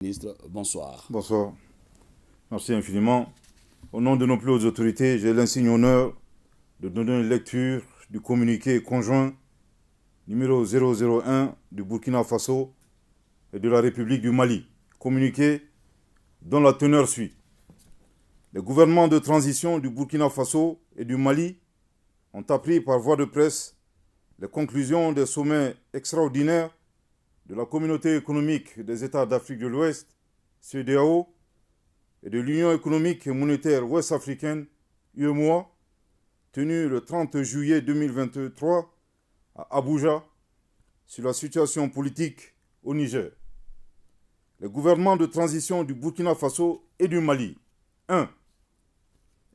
Ministre, bonsoir. Bonsoir. Merci infiniment. Au nom de nos plus hautes autorités, j'ai l'insigne honneur de donner une lecture du communiqué conjoint numéro 001 du Burkina Faso et de la République du Mali. Communiqué dont la teneur suit. Les gouvernements de transition du Burkina Faso et du Mali ont appris par voie de presse les conclusions des sommets extraordinaires de la Communauté économique des États d'Afrique de l'Ouest, CEDEAO, et de l'Union économique et monétaire ouest-africaine, UEMOA, tenue le 30 juillet 2023 à Abuja, sur la situation politique au Niger. Les gouvernements de transition du Burkina Faso et du Mali, 1.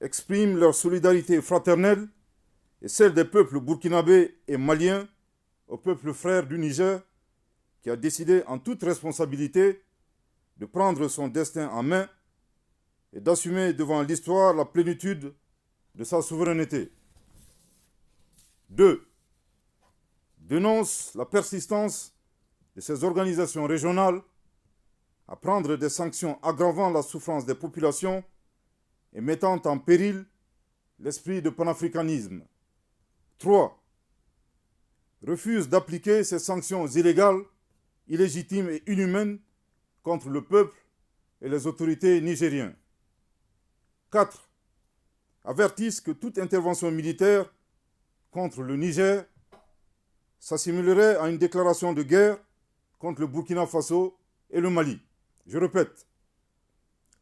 Expriment leur solidarité fraternelle et celle des peuples burkinabés et maliens au peuple frère du Niger, qui a décidé en toute responsabilité de prendre son destin en main et d'assumer devant l'histoire la plénitude de sa souveraineté. 2. Dénonce la persistance de ces organisations régionales à prendre des sanctions aggravant la souffrance des populations et mettant en péril l'esprit de panafricanisme. 3. Refuse d'appliquer ces sanctions illégales, illégitimes et inhumaines contre le peuple et les autorités nigériennes. 4. Avertissent que toute intervention militaire contre le Niger s'assimilerait à une déclaration de guerre contre le Burkina Faso et le Mali. Je répète.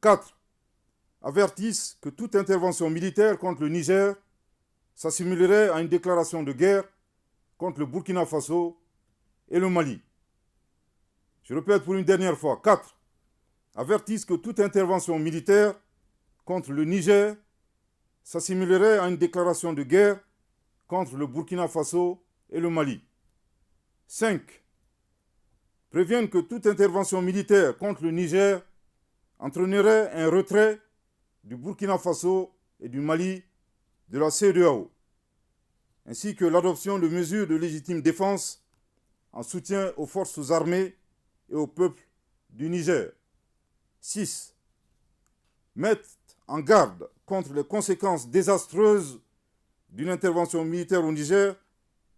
4. Avertissent que toute intervention militaire contre le Niger s'assimilerait à une déclaration de guerre contre le Burkina Faso et le Mali. Je répète pour une dernière fois. 4. Avertissent que toute intervention militaire contre le Niger s'assimilerait à une déclaration de guerre contre le Burkina Faso et le Mali. 5. Préviennent que toute intervention militaire contre le Niger entraînerait un retrait du Burkina Faso et du Mali de la CEDEAO, ainsi que l'adoption de mesures de légitime défense en soutien aux forces armées et au peuple du Niger. 6. Mettent en garde contre les conséquences désastreuses d'une intervention militaire au Niger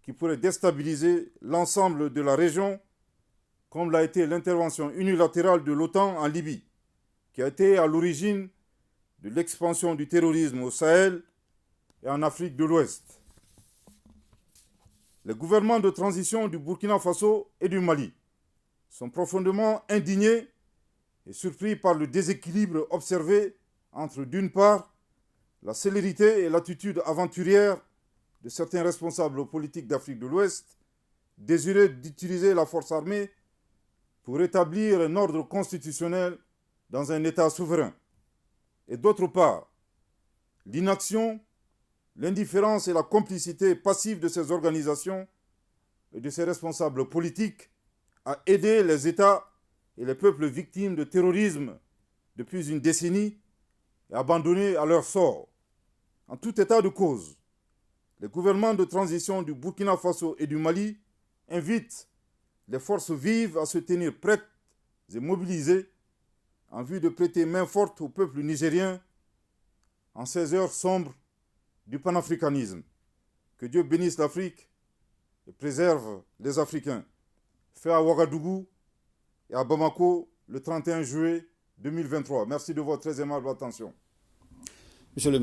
qui pourrait déstabiliser l'ensemble de la région, comme l'a été l'intervention unilatérale de l'OTAN en Libye, qui a été à l'origine de l'expansion du terrorisme au Sahel et en Afrique de l'Ouest. Les gouvernements de transition du Burkina Faso et du Mali sont profondément indignés et surpris par le déséquilibre observé entre, d'une part, la célérité et l'attitude aventurière de certains responsables politiques d'Afrique de l'Ouest, désireux d'utiliser la force armée pour établir un ordre constitutionnel dans un État souverain, et d'autre part, l'inaction, l'indifférence et la complicité passive de ces organisations et de ces responsables politiques à aider les États et les peuples victimes de terrorisme depuis une décennie et abandonnés à leur sort. En tout état de cause, les gouvernements de transition du Burkina Faso et du Mali invitent les forces vives à se tenir prêtes et mobilisées en vue de prêter main forte au peuple nigérien en ces heures sombres du panafricanisme. Que Dieu bénisse l'Afrique et préserve les Africains. Fait à Ouagadougou et à Bamako le 31 juillet 2023. Merci de votre très aimable attention. Monsieur le